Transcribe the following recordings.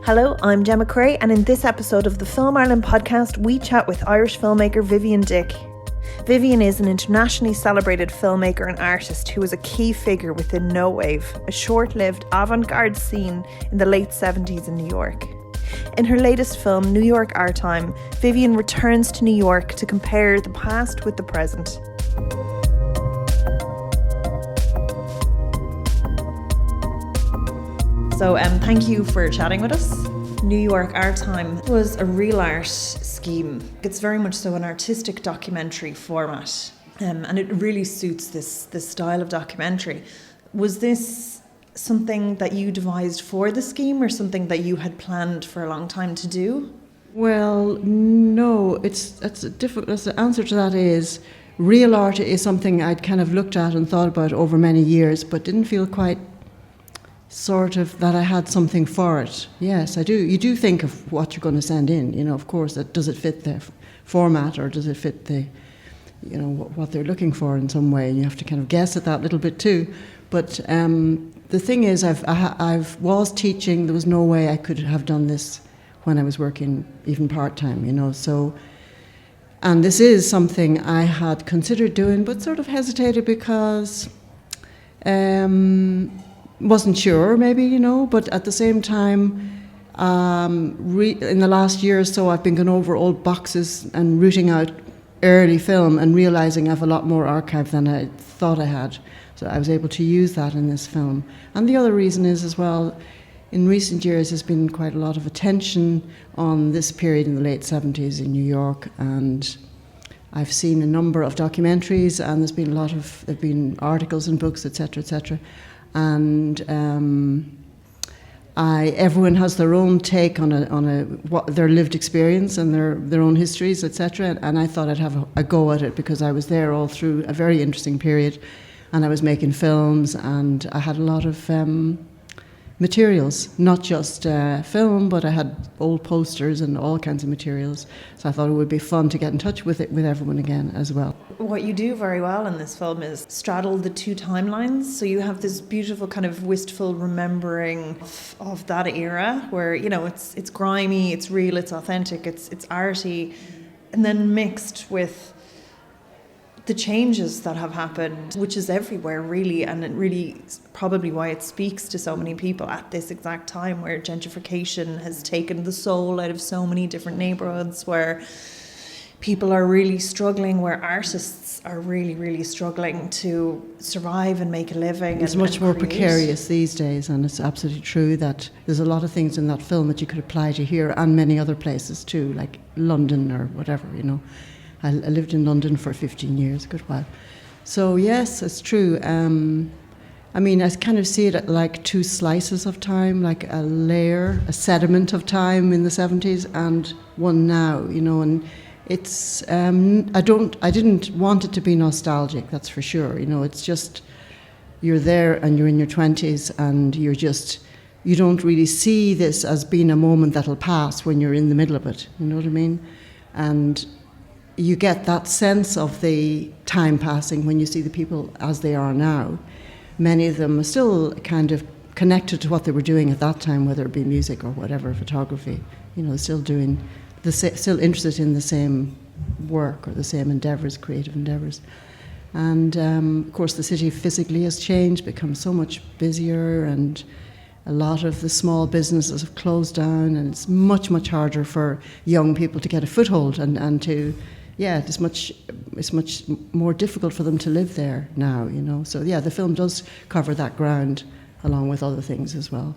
Hello, I'm Gemma Creagh, and in this episode of the Film Ireland podcast, we chat with Irish filmmaker Vivienne Dick. Vivienne is an internationally celebrated filmmaker and artist who was a key figure within No Wave, a short-lived avant-garde scene in the late 70s in New York. In her latest film, New York Our Time, Vivienne returns to New York to compare the past with the present. So thank you for chatting with us. New York Our Time was a real art scheme. It's very much so an artistic documentary format, and it really suits this style of documentary. Was this something that you devised for the scheme, or something that you had planned for a long time to do? Well, no. The answer to that is real art is something I'd kind of looked at and thought about over many years, but didn't feel quite sort of that I had something for it. Yes, I do. You do think of what you're going to send in, of course, does it fit the format, or does it fit the, what they're looking for in some way? You have to kind of guess at that little bit too. But the thing is, I was teaching. There was no way I could have done this when I was working even part-time, so. And this is something I had considered doing, but sort of hesitated because wasn't sure, maybe, but at the same time, in the last year or so, I've been going over old boxes and rooting out early film and realising I have a lot more archive than I thought I had. So I was able to use that in this film. And the other reason is, as well, in recent years, there's been quite a lot of attention on this period in the late 70s in New York, and I've seen a number of documentaries, and there've been articles and books, etc., etc. And everyone has their own take on what their lived experience and their own histories, etc. And I thought I'd have a go at it because I was there all through a very interesting period, and I was making films, and I had a lot of materials, not just film, but I had old posters and all kinds of materials. So I thought it would be fun to get in touch with everyone again as well. What you do very well in this film is straddle the two timelines. So you have this beautiful kind of wistful remembering of that era where, it's grimy, it's real, it's authentic, it's arty, and then mixed with the changes that have happened, which is everywhere really, and it really is probably why it speaks to so many people at this exact time, where gentrification has taken the soul out of so many different neighbourhoods, where people are really struggling, where artists are really, really struggling to survive and make a living. It's much more precarious these days, and it's absolutely true that there's a lot of things in that film that you could apply to here and many other places too, like London or whatever, I lived in London for 15 years, a good while. So yes, it's true. I kind of see it like two slices of time, like a layer, a sediment of time in the 70s and one now, and it's, I didn't want it to be nostalgic, that's for sure. It's just, you're there and you're in your 20s and you don't really see this as being a moment that'll pass when you're in the middle of it, you know what I mean? And you get that sense of the time passing when you see the people as they are now. Many of them are still kind of connected to what they were doing at that time, whether it be music or whatever, photography. Still still interested in the same work or the same endeavours, creative endeavours. And of course, the city physically has changed, become so much busier, and a lot of the small businesses have closed down, and it's much, much harder for young people to get a foothold and to. Yeah, it's much more difficult for them to live there now, So yeah, the film does cover that ground along with other things as well,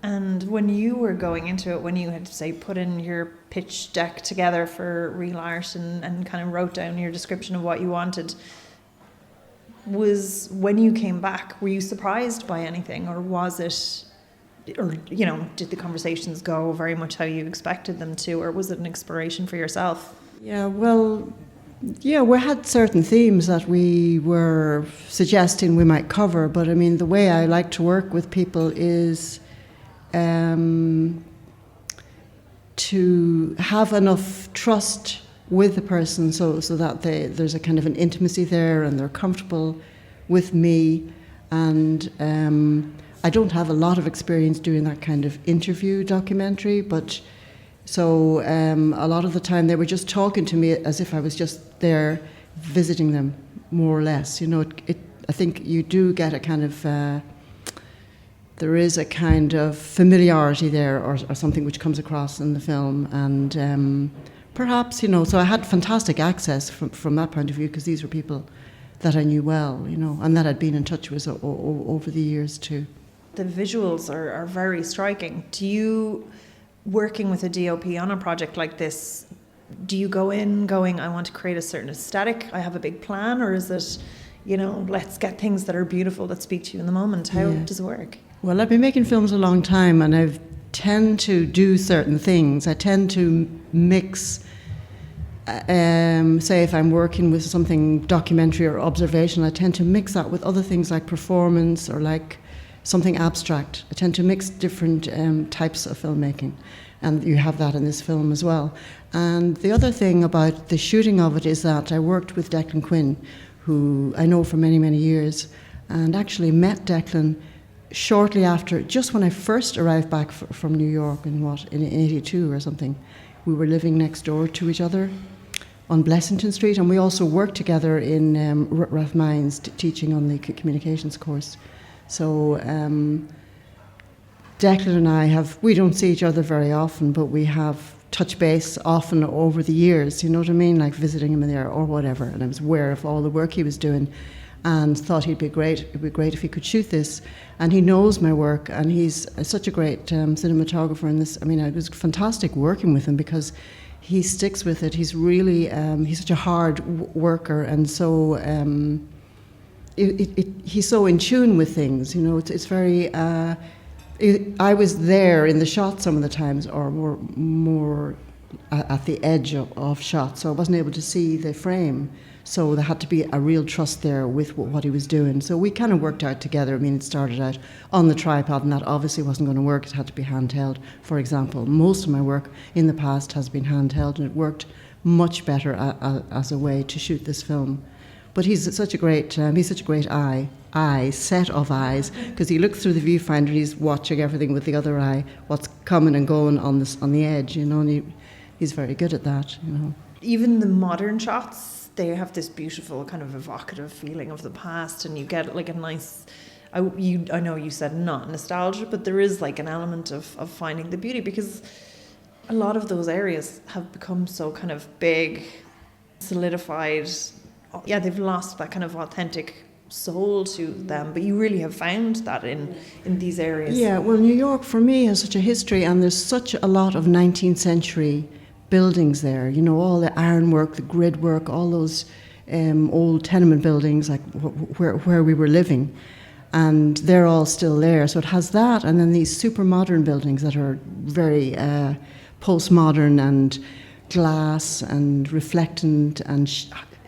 And when you were going into it, when you had to say put in your pitch deck together for real art and kind of wrote down your description of what you wanted, was when you came back, were you surprised by anything, or was it, or did the conversations go very much how you expected them to, or was it an exploration for yourself? Yeah, well, we had certain themes that we were suggesting we might cover, but the way I like to work with people is to have enough trust with the person so that there's a kind of an intimacy there and they're comfortable with me, and I don't have a lot of experience doing that kind of interview documentary, but so a lot of the time they were just talking to me as if I was just there visiting them, more or less. You know, I think you do get a kind of, there is a kind of familiarity there or something which comes across in the film. And perhaps, you know, so I had fantastic access from that point of view because these were people that I knew well, you know, and that I'd been in touch with over the years too. The visuals are very striking. Do you, working with a DOP on a project like this, do you go in going, I want to create a certain aesthetic, I have a big plan, or is it, you know, let's get things that are beautiful that speak to you in the moment? How does it work? Well, I've been making films a long time, and I tend to do certain things. I tend to mix, say if I'm working with something documentary or observational, I tend to mix that with other things like performance or like something abstract. I tend to mix different types of filmmaking, and you have that in this film as well. And the other thing about the shooting of it is that I worked with Declan Quinn, who I know for many, many years, and actually met Declan shortly after, just when I first arrived back from New York in 82 or something. We were living next door to each other on Blessington Street, and we also worked together in Ralph Mines teaching on the communications course. So Declan and I we don't see each other very often, but we have touch base often over the years, you know what I mean, like visiting him in there or whatever, and I was aware of all the work he was doing and thought it'd be great if he could shoot this. And he knows my work, and he's such a great cinematographer in this. I mean, it was fantastic working with him because he sticks with it. He's really, he's such a hard worker, and so he's so in tune with things, you know. It's very, I was there in the shot some of the times, or more at the edge of shots, so I wasn't able to see the frame. So there had to be a real trust there with what he was doing. So we kind of worked out together. I mean, it started out on the tripod, and that obviously wasn't going to work. It had to be handheld, for example. Most of my work in the past has been handheld, and it worked much better as a way to shoot this film. But he's such a great set of eyes, because he looks through the viewfinder and he's watching everything with the other eye, what's coming and going on the edge, you know, and he's very good at that, you know. Even the modern shots, they have this beautiful kind of evocative feeling of the past, and you get like a nice, I know you said not nostalgia, but there is like an element of finding the beauty, because a lot of those areas have become so kind of big, solidified. Yeah, they've lost that kind of authentic soul to them, but you really have found that in these areas. Yeah, well, New York for me has such a history, and there's such a lot of 19th century buildings there, you know, all the ironwork, the grid work, all those old tenement buildings, like where we were living, and they're all still there. So it has that, and then these super modern buildings that are very postmodern and glass and reflectant and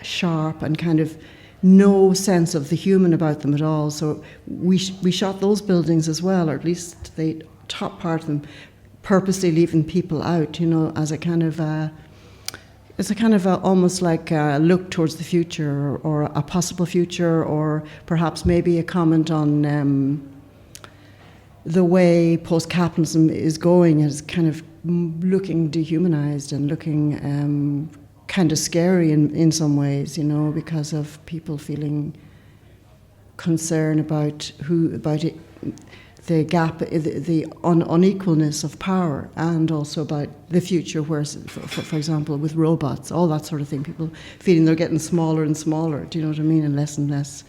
sharp, and kind of no sense of the human about them at all. So we shot those buildings as well, or at least the top part of them, purposely leaving people out, you know, as a kind of almost like a look towards the future, or a possible future, or perhaps maybe a comment on the way post-capitalism is going, as kind of looking dehumanized and looking kind of scary in some ways, you know, because of people feeling concern about the gap, the unequalness of power, and also about the future, where, for example, with robots, all that sort of thing, people feeling they're getting smaller and smaller, do you know what I mean, and less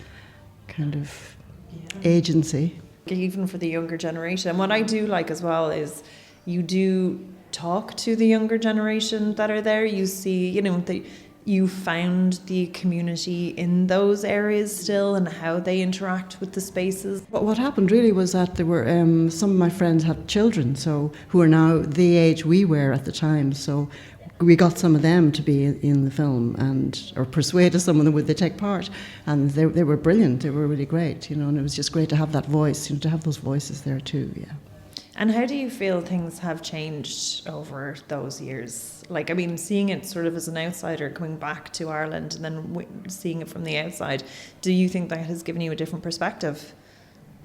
kind of agency. Even for the younger generation. And what I do like as well is you do talk to the younger generation that are there. You see, you know, you found the community in those areas still, and how they interact with the spaces. But what happened really was that there were some of my friends had children, so who are now the age we were at the time. So we got some of them to be in the film, or persuaded some of them would they take part, and they were brilliant. They were really great, you know, and it was just great to have that voice, you know, to have those voices there too. Yeah. And how do you feel things have changed over those years? Like, I mean, seeing it sort of as an outsider coming back to Ireland, and then seeing it from the outside, do you think that has given you a different perspective?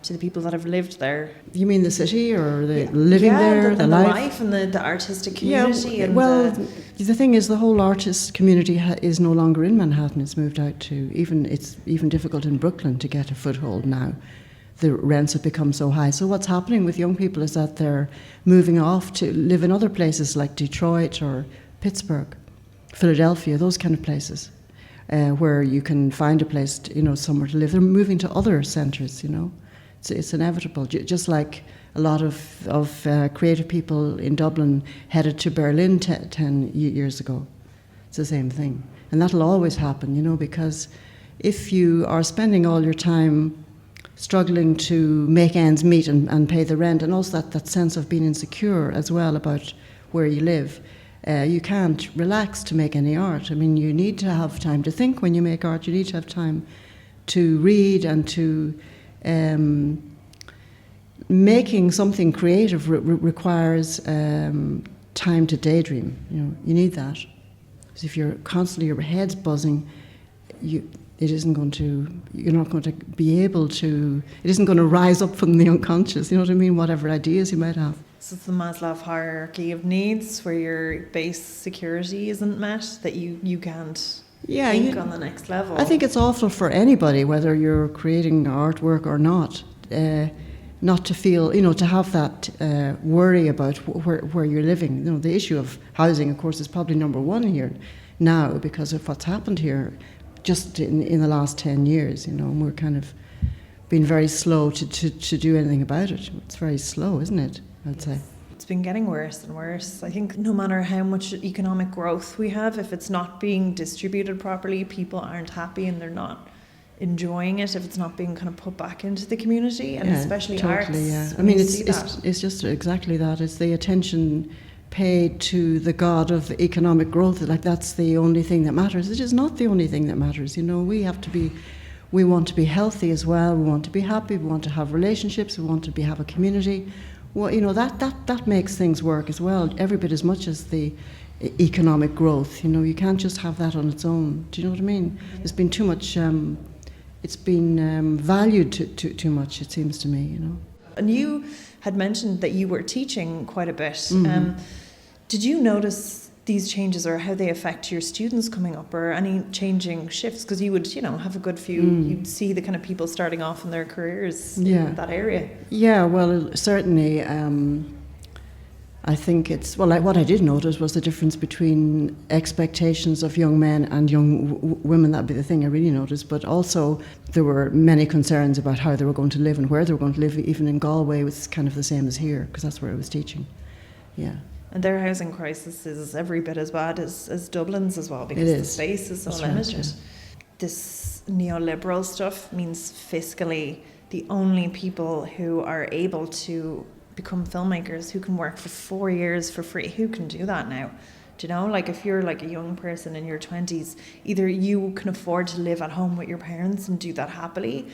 to the people that have lived there. You mean the city or the living there, the life and the artistic community? Yeah, and well, the thing is, the whole artist community is no longer in Manhattan. It's moved out to, it's even difficult in Brooklyn to get a foothold now. The rents have become so high. So what's happening with young people is that they're moving off to live in other places like Detroit or Pittsburgh, Philadelphia, those kind of places, where you can find a place, somewhere to live. They're moving to other centres, It's inevitable. Just like a lot of creative people in Dublin headed to Berlin 10 years ago. It's the same thing. And that'll always happen, because if you are spending all your time struggling to make ends meet and pay the rent, and also that sense of being insecure as well about where you live, you can't relax to make any art. I mean, you need to have time to think when you make art. You need to have time to read and to... making something creative requires time to daydream. You need that. Because if you're constantly, your head's buzzing, you're not going to be able to, it isn't going to rise up from the unconscious, you know what I mean, whatever ideas you might have. So it's the Maslow hierarchy of needs, where your base security isn't met, that you can't think on the next level. I think it's awful for anybody, whether you're creating artwork or not to feel, to have that worry about where you're living. The issue of housing, of course, is probably number one here now because of what's happened here just in the last 10 years, and we're kind of been very slow to do anything about it. It's very slow, isn't it, I'd say. It's been getting worse and worse. I think no matter how much economic growth we have, if it's not being distributed properly, people aren't happy and they're not enjoying it if it's not being kind of put back into the community, and especially arts. Yeah. I mean, it's just exactly that. It's the attention paid to the god of economic growth. Like, that's the only thing that matters. It is not the only thing that matters. We want to be healthy as well. We want to be happy. We want to have relationships. We want to have a community. Well, that makes things work as well, every bit as much as the economic growth. You can't just have that on its own. Do you know what I mean? There's been too much. It's been valued too much, it seems to me. And you had mentioned that you were teaching quite a bit. Mm-hmm. Did you notice these changes, or how they affect your students coming up, or any changing shifts? Because you would, have a good few, you'd see the kind of people starting off in their careers in that area. Yeah, well, certainly. I think what I did notice was the difference between expectations of young men and young women. That'd be the thing I really noticed. But also there were many concerns about how they were going to live and where they were going to live. Even in Galway, it was kind of the same as here, because that's where I was teaching. Yeah. And their housing crisis is every bit as bad as Dublin's as well, because the space is so limited. Right, yeah. This neoliberal stuff means fiscally the only people who are able to become filmmakers, who can work for 4 years for free, who can do that now? Do you know, like, if you're like a young person in your 20s, either you can afford to live at home with your parents and do that happily,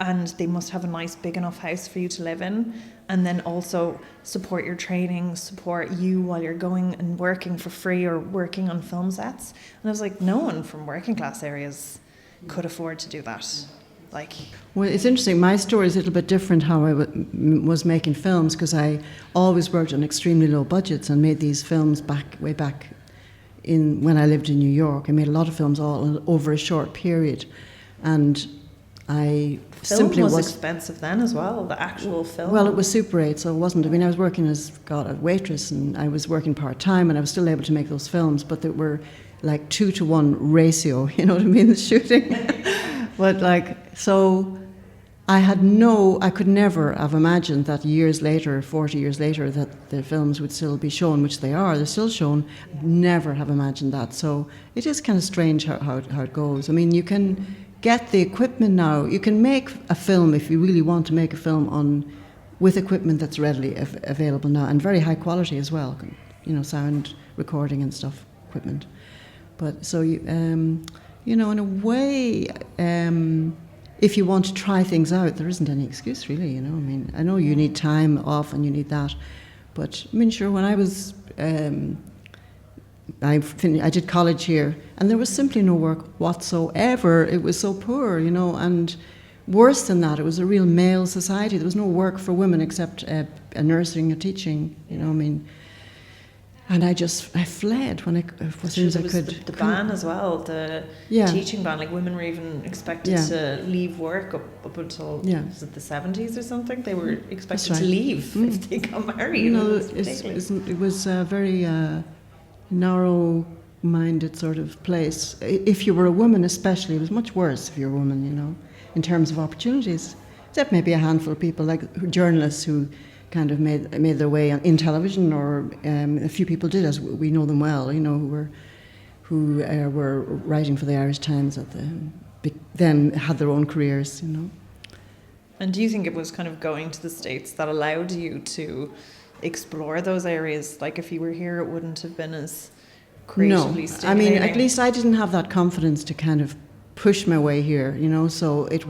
and they must have a nice big enough house for you to live in, and then also support your training, support you while you're going and working for free or working on film sets. And I was like, no one from working class areas could afford to do that. Well, it's interesting. My story is a little bit different how I was making films, because I always worked on extremely low budgets and made these films way back when I lived in New York. I made a lot of films all over a short period, and Film was expensive then as well, the actual film. Well, it was Super 8, so it wasn't. I mean, I was working as a waitress, and I was working part-time, and I was still able to make those films, but they were like 2-to-1 ratio, you know what I mean, the shooting. But so I could never have imagined that years later, 40 years later, that the films would still be shown, which they're still shown. Never have imagined that. So it is kind of strange how it goes. I mean, you can get the equipment now. You can make a film if you really want to make a film with equipment that's readily available now, and very high quality as well. Sound recording and stuff, equipment. But so in a way, if you want to try things out, there isn't any excuse really. I mean, I know you need time off and you need that, but I mean, sure. When I was, I did college here, and there was simply no work whatsoever. It was so poor, and worse than that, it was a real male society. There was no work for women except a nursing, a teaching, you know, I mean. And I fled as soon as I could. The ban as well, the teaching ban, like women were even expected to leave work up until, was it the 70s or something? They were expected to leave if they got married. You know, it was a very narrow-minded sort of place. If you were a woman especially, it was much worse if you were a woman, you know, in terms of opportunities. Except maybe a handful of people, like journalists who kind of made their way in television, or a few people did, as we know them well, you know, who were writing for the Irish Times then had their own careers, you know. And do you think it was kind of going to the States that allowed you to explore those areas? Like if you were here, it wouldn't have been as creatively stimulating? I mean, at least I didn't have that confidence to kind of push my way here, you know, so it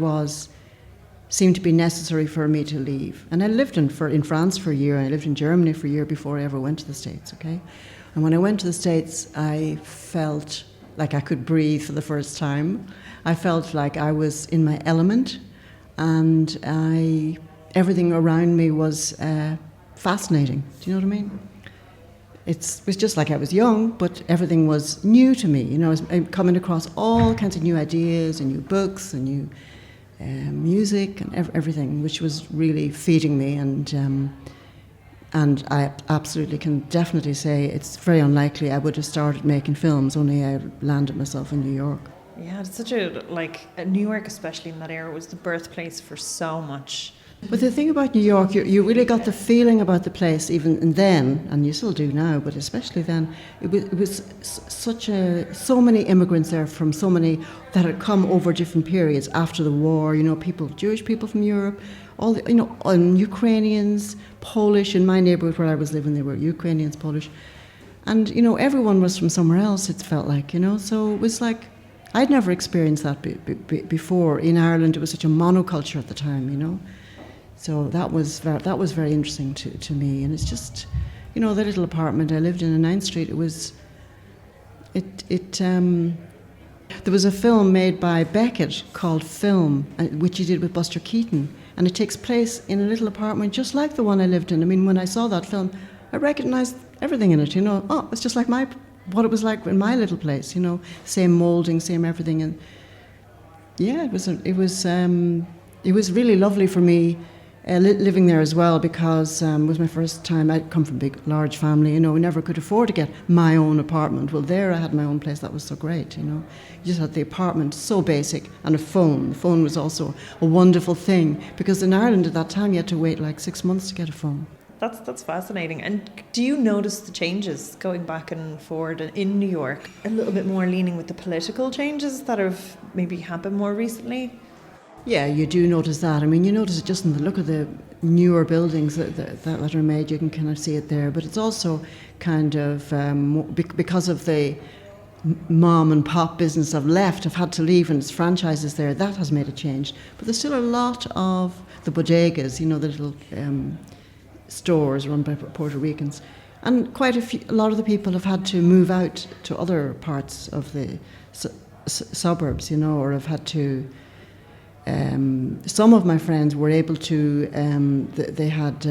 seemed to be necessary for me to leave. And I lived in France for a year, and I lived in Germany for a year before I ever went to the States, okay? And when I went to the States, I felt like I could breathe for the first time. I felt like I was in my element, and everything around me was fascinating. Do you know what I mean? It was just like I was young, but everything was new to me. You know, I was coming across all kinds of new ideas and new books and new music and everything, which was really feeding me, and I absolutely can definitely say it's very unlikely I would have started making films only I landed myself in New York. Yeah, it's such New York, especially in that era, was the birthplace for so much. But the thing about New York, you really got the feeling about the place even then, and you still do now, but especially then, it was so many immigrants there from so many that had come over different periods after the war, you know, Jewish people from Europe, and Ukrainians, Polish. In my neighborhood where I was living, there were Ukrainians, Polish, and, you know, everyone was from somewhere else, it felt like, you know, so it was like, I'd never experienced that before. In Ireland, it was such a monoculture at the time, you know. So that was very interesting to me, and it's just, you know, the little apartment I lived in 9th Street. There was a film made by Beckett called Film, which he did with Buster Keaton, and it takes place in a little apartment just like the one I lived in. I mean, when I saw that film, I recognised everything in it. You know, it's just like what it was like in my little place. You know, same moulding, same everything, and yeah, it was really lovely for me. Living there as well, because it was my first time. I'd come from a big, large family, you know, we never could afford to get my own apartment. Well, there I had my own place. That was so great, you know. You just had the apartment, so basic, and a phone. The phone was also a wonderful thing, because in Ireland at that time you had to wait like 6 months to get a phone. That's fascinating. And do you notice the changes going back and forward in New York? A little bit more leaning with the political changes that have maybe happened more recently? Yeah, you do notice that. I mean, you notice it just in the look of the newer buildings that are made. You can kind of see it there. But it's also kind of, because of the mom and pop business have had to leave, and it's franchises there, that has made a change. But there's still a lot of the bodegas, you know, the little stores run by Puerto Ricans. And a lot of the people have had to move out to other parts of the suburbs, you know, or have had to... some of my friends were able to, they had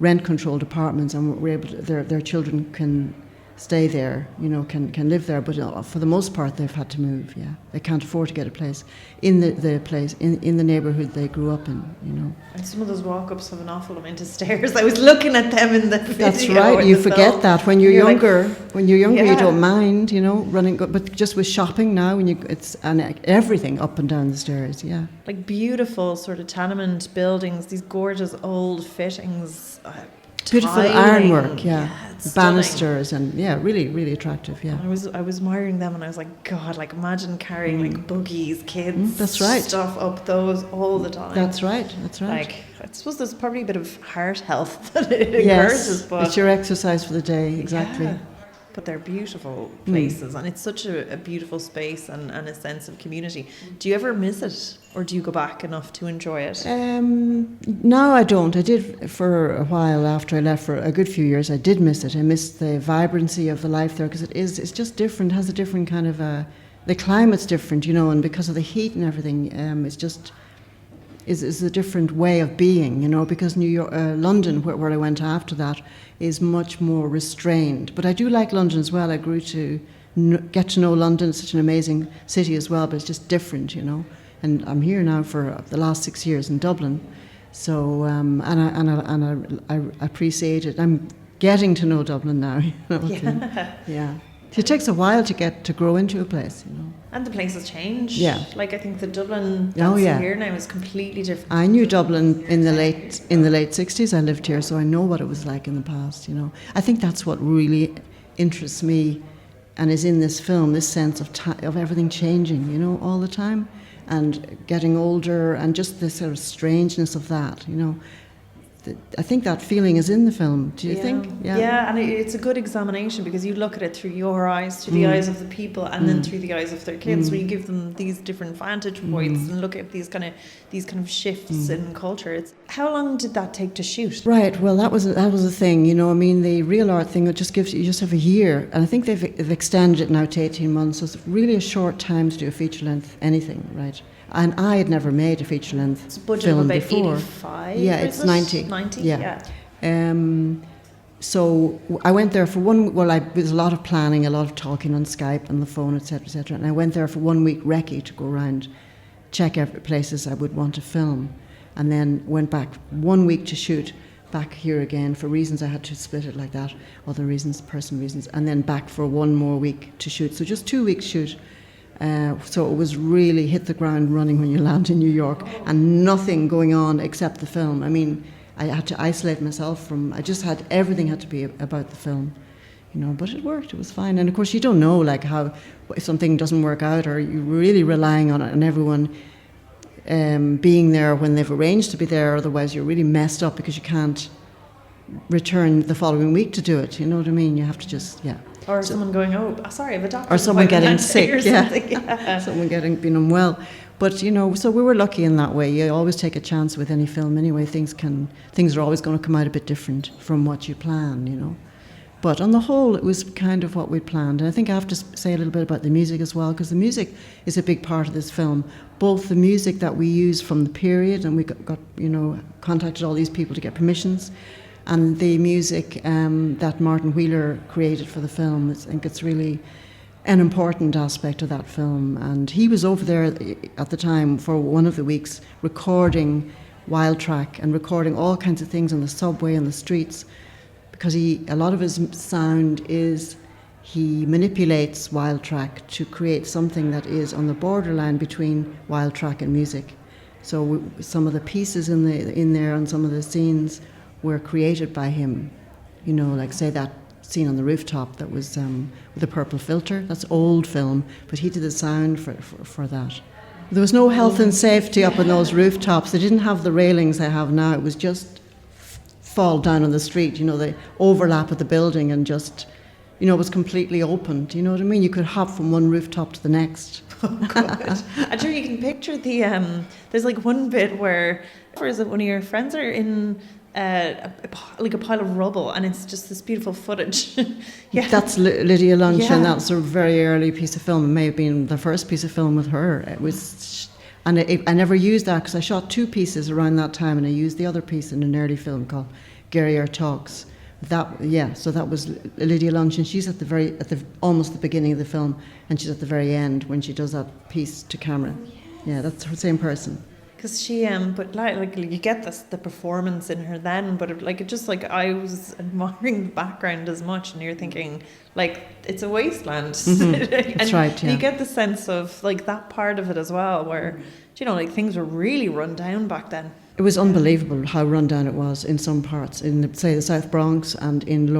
rent-controlled apartments, and were able to, their children can stay there, you know, can live there, but for the most part they've had to move, yeah. They can't afford to get a place in the place, in the neighbourhood they grew up in, you know. And some of those walk-ups have an awful amount of stairs. I was looking at them in the video. That's right, you forget film. That when you're younger. When you're younger, yeah. You don't mind, you know, running, but just with shopping now, and everything up and down the stairs, yeah. Like beautiful sort of tenement buildings, these gorgeous old fittings, beautiful tiling. Ironwork, yeah. Stunning. Banisters, and yeah, really, really attractive, yeah. I was admiring them, and I was like, God, like imagine carrying like buggies, kids, that's right. stuff up those all the time. That's right. Like, I suppose there's probably a bit of heart health that it encourages, but it's your exercise for the day, exactly. Yeah. But they're beautiful places, and it's such a beautiful space and a sense of community. Do you ever miss it, or do you go back enough to enjoy it? No, I don't. I did for a while after I left, for a good few years. I did miss it. I missed the vibrancy of the life there, because it's just different. It has a different kind of the climate's different, you know, and because of the heat and everything, it's just is a different way of being, you know, because New York, London, where I went after that, is much more restrained. But I do like London as well. I grew to get to know London. It's such an amazing city as well, but it's just different, you know. And I'm here now for the last 6 years in Dublin, so I appreciate it. I'm getting to know Dublin now. You know, yeah. It takes a while to grow into a place, you know. And the place has changed. Yeah. Like I think the Dublin that's here now is completely different. I knew Dublin in the late 60s. I lived here, so I know what it was like in the past, you know. I think that's what really interests me and is in this film, this sense of everything changing, you know, all the time, and getting older, and just the sort of strangeness of that, you know. I think that feeling is in the film. Do you think? Yeah, and it's a good examination because you look at it through your eyes, through the eyes of the people, and then through the eyes of their kids. Where you give them these different vantage points and look at these kind of shifts in culture. How long did that take to shoot? Right. Well, that was the thing. You know, I mean, the real art thing, it just gives you just have a year, and I think they've extended it now to 18 months. So it's really a short time to do a feature length anything, right? And I had never made a feature-length film about before. 85, yeah, it's 90. 90, yeah. So I went there for there's a lot of planning, a lot of talking on Skype and the phone, etc., etc. And I went there for 1 week recce to go around, check every places I would want to film, and then went back 1 week to shoot back here again for reasons I had to split it like that, other reasons, personal reasons, and then back for 1 more week to shoot. So just 2 weeks shoot. So it was really hit the ground running when you land in New York, and nothing going on except the film. I mean, I had to isolate myself from. Everything had to be about the film, you know. But it worked. It was fine. And of course, you don't know like how if something doesn't work out, or you're really relying on it and everyone being there when they've arranged to be there. Otherwise, you're really messed up because you can't return the following week to do it. You know what I mean? You have to just Or someone going, sorry, I have a doctor. Or someone getting sick, yeah. Someone being unwell. But, you know, so we were lucky in that way. You always take a chance with any film anyway. Things are always going to come out a bit different from what you plan, you know. But on the whole, it was kind of what we planned. And I think I have to say a little bit about the music as well, because the music is a big part of this film. Both the music that we use from the period, and we got contacted all these people to get permissions, and the music that Martin Wheeler created for the film. I think it's really an important aspect of that film. And he was over there at the time for one of the weeks recording Wild Track and recording all kinds of things on the subway and the streets, because a lot of his sound is he manipulates Wild Track to create something that is on the borderline between Wild Track and music. So some of the pieces in there and some of the scenes were created by him, you know, like say that scene on the rooftop that was with a purple filter. That's old film, but he did the sound for that. There was no health and safety up on those rooftops. They didn't have the railings they have now. It was just fall down on the street, you know, the overlap of the building, and just, you know, it was completely open. Do you know what I mean? You could hop from one rooftop to the next. Oh, good. I'm sure you can picture there's like one bit where is it one of your friends are in like a pile of rubble, and it's just this beautiful footage. Yeah, that's Lydia Lunch, and that's a very early piece of film. It may have been the first piece of film with her. It was, and I never used that because I shot 2 pieces around that time, and I used the other piece in an early film called Gary Talks. So that was Lydia Lunch, and she's at the almost the beginning of the film, and she's at the very end when she does that piece to camera. Yeah, that's the same person. Because she, but like you get the performance in her then, but it just like I was admiring the background as much, and you're thinking like it's a wasteland. Mm-hmm. That's right. Yeah. You get the sense of like that part of it as well, where like things were really run down back then. It was unbelievable how run down it was in some parts, in say the South Bronx and in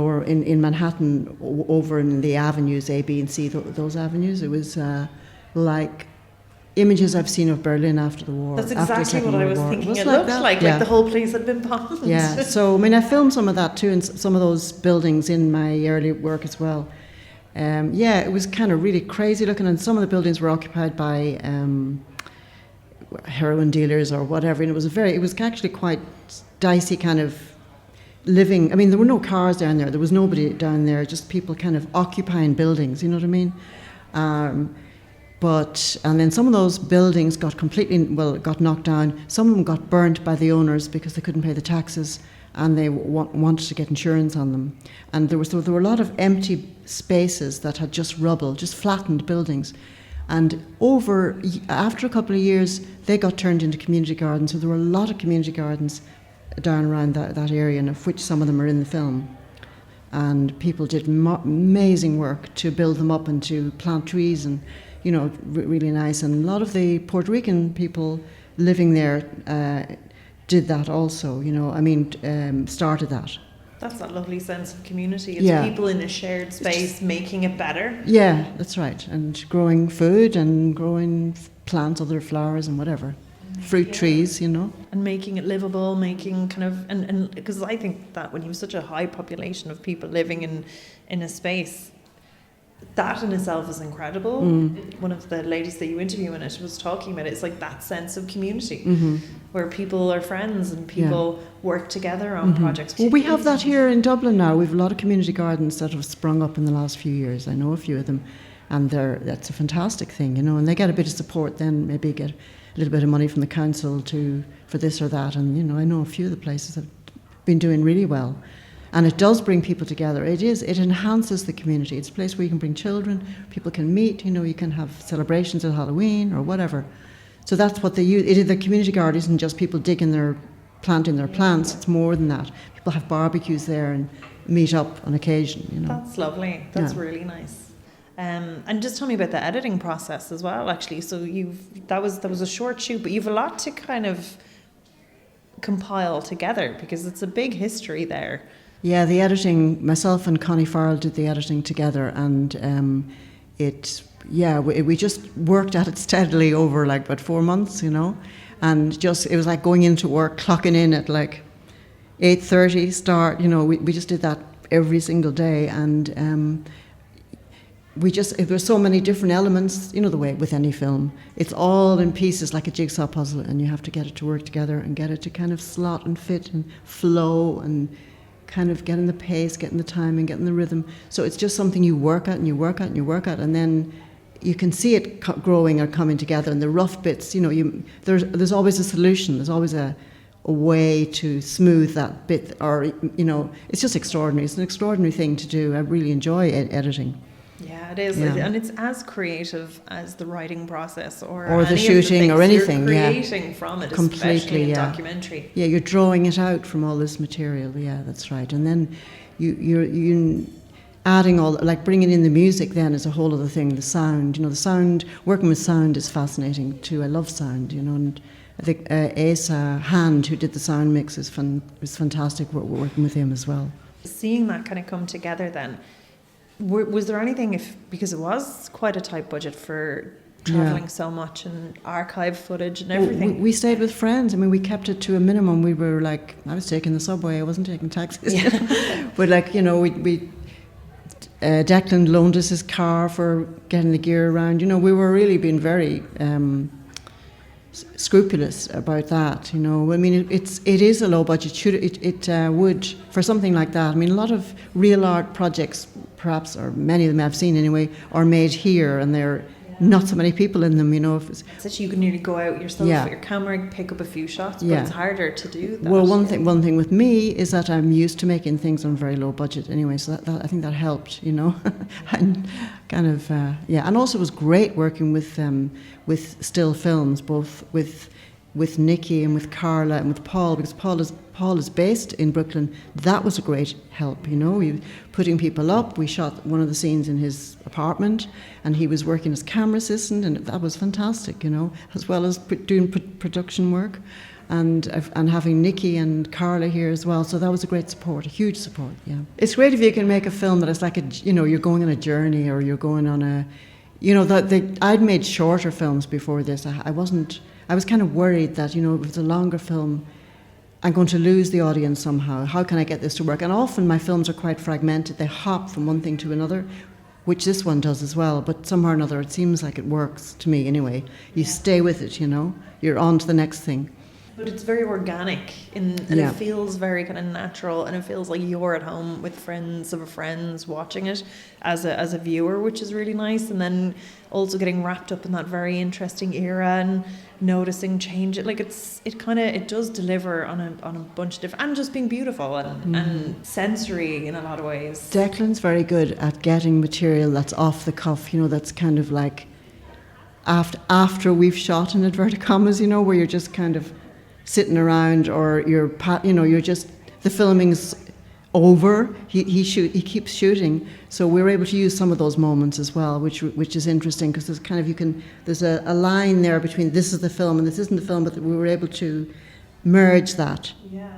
Manhattan, over in the avenues A, B, and C. Those avenues, it was like images I've seen of Berlin after the war. That's exactly what I was thinking. It looked like the whole place had been bombed. Yeah, so I mean I filmed some of that too, in some of those buildings in my early work as well. It was kind of really crazy looking, and some of the buildings were occupied by heroin dealers or whatever, and it was actually quite dicey kind of living. I mean, there were no cars down there. There was nobody down there, just people kind of occupying buildings, you know what I mean? And then some of those buildings got got knocked down. Some of them got burnt by the owners because they couldn't pay the taxes, and they wanted to get insurance on them. And there were a lot of empty spaces that had just rubble, just flattened buildings. And after a couple of years, they got turned into community gardens. So there were a lot of community gardens down around that area, and of which some of them are in the film. And people did amazing work to build them up and to plant trees, and really nice. And a lot of the Puerto Rican people living there did that also. Started that. That's that lovely sense of community. It's people in a shared space making it better. Yeah, that's right. And growing food and growing plants, other flowers and whatever. Fruit trees, And making it livable, making kind of... And because I think that when you have such a high population of people living in a space, that in itself is incredible. One of the ladies that you interview in it was talking about it. It's like that sense of community where people are friends and people work together on projects. Well, we have that here in Dublin now. We have a lot of community gardens that have sprung up in the last few years. I know a few of them, and that's a fantastic thing, and they get a bit of support then, maybe get a little bit of money from the council for this or that. And, I know a few of the places have been doing really well. And it does bring people together. It enhances the community. It's a place where you can bring children, people can meet, you can have celebrations at Halloween or whatever. So that's what they use. The community garden isn't just people planting their plants, it's more than that. People have barbecues there and meet up on occasion, That's lovely. That's really nice. And just tell me about the editing process as well, actually. So that was a short shoot, but you've a lot to kind of compile together because it's a big history there. Yeah, the editing, myself and Connie Farrell did the editing together, and we just worked at it steadily over like about 4 months, and it was like going into work, clocking in at like 8:30 start, we just did that every single day, and there's so many different elements, the way with any film, it's all in pieces like a jigsaw puzzle, and you have to get it to work together and get it to kind of slot and fit and flow and kind of getting the pace, getting the timing, getting the rhythm. So it's just something you work at and you work at and you work at, and then you can see it growing or coming together. And the rough bits, there's always a solution. There's always a way to smooth that bit, or it's just extraordinary. It's an extraordinary thing to do. I really enjoy editing. Yeah, it is, and it's as creative as the writing process or the shooting or anything. You're creating from it, completely, especially in documentary. Yeah, you're drawing it out from all this material. Yeah, that's right. And then you're adding like bringing in the music. Then is a whole other thing. The sound, the sound. Working with sound is fascinating too. I love sound, And I think Asa Hand, who did the sound mix, is fantastic. We're working with him as well. Seeing that kind of come together then. Was there anything, because it was quite a tight budget for travelling so much and archive footage and everything? We stayed with friends. I mean, we kept it to a minimum. We were like, I was taking the subway, I wasn't taking taxis. Yeah. But Declan loaned us his car for getting the gear around. We were really being very scrupulous about that. I mean, it is a low budget. It would, for something like that. I mean, a lot of real art projects, perhaps, or many of them I've seen anyway, are made here, and they're not so many people in them. You can nearly go out yourself with your camera, pick up a few shots, but it's harder to do that. Well, one thing with me is that I'm used to making things on very low budget anyway, so that I think that helped, and kind of and also it was great working with still films, both with Nikki and with Carla and with Paul, because Paul is based in Brooklyn. That was a great help, we putting people up. We shot one of the scenes in his apartment, and he was working as camera assistant, and that was fantastic, as well as doing production work, and having Nikki and Carla here as well. So that was a great support, a huge support. Yeah, it's great if you can make a film that is like you're going on a journey, or you're going on a, I'd made shorter films before this. I was kind of worried that, if it's a longer film, I'm going to lose the audience somehow. How can I get this to work? And often my films are quite fragmented. They hop from one thing to another, which this one does as well. But somehow or another, it seems like it works to me anyway. You stay with it, you're on to the next thing. But it's very organic and it feels very kind of natural, and it feels like you're at home with friends of friends watching it as a viewer, which is really nice. And then also getting wrapped up in that very interesting era and noticing change. It does deliver on a bunch of different, and just being beautiful and sensory in a lot of ways. Declan's very good at getting material that's off the cuff, that's kind of like after we've shot, in inverted commas, where you're just kind of sitting around, or you're just, the filming's over. He keeps shooting, so we're able to use some of those moments as well, which is interesting, because there's kind of there's a line there between this is the film and this isn't the film, but we were able to merge that.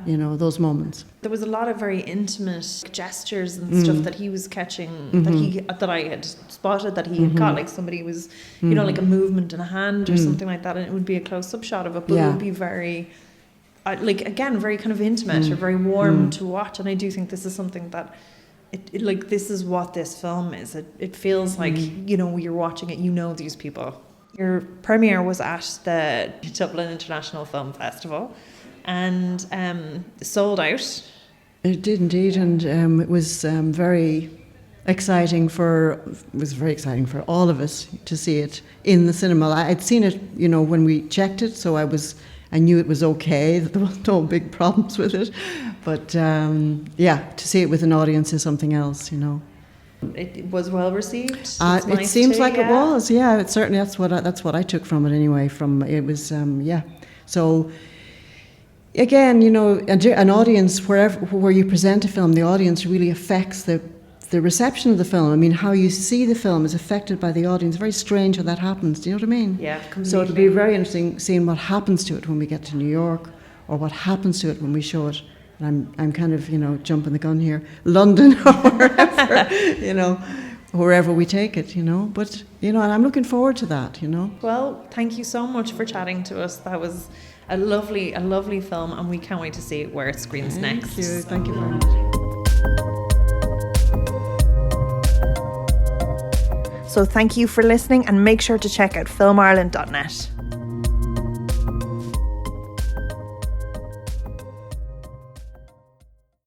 Those moments. There was a lot of very intimate gestures and stuff that he was catching, that I had spotted that he had got, like somebody was, like a movement in a hand or something like that, and it would be a close-up shot of it, but it would be very, again, very kind of intimate or very warm to watch. And I do think this is something that, this is what this film is. It feels like, you're watching it, these people. Your premiere was at the Dublin International Film Festival, and sold out. It did indeed, and it was very exciting for all of us to see it in the cinema. I'd seen it, when we checked it, so I knew it was okay, that there was no big problems with it. But to see it with an audience is something else, It was well received. It seems like it was. Yeah, it certainly. That's what I took from it anyway. So again, an audience, where you present a film, the audience really affects the reception of the film. I mean, how you see the film is affected by the audience. Very strange how that happens. Do you know what I mean? Yeah, completely. So it'll be very interesting seeing what happens to it when we get to New York, or what happens to it when we show it. And I'm kind of, jumping the gun here, London or wherever, wherever we take it, But, and I'm looking forward to that, Well, thank you so much for chatting to us. That was a lovely film, and we can't wait to see where it screens next. Thank you very much. So thank you for listening, and make sure to check out filmireland.net.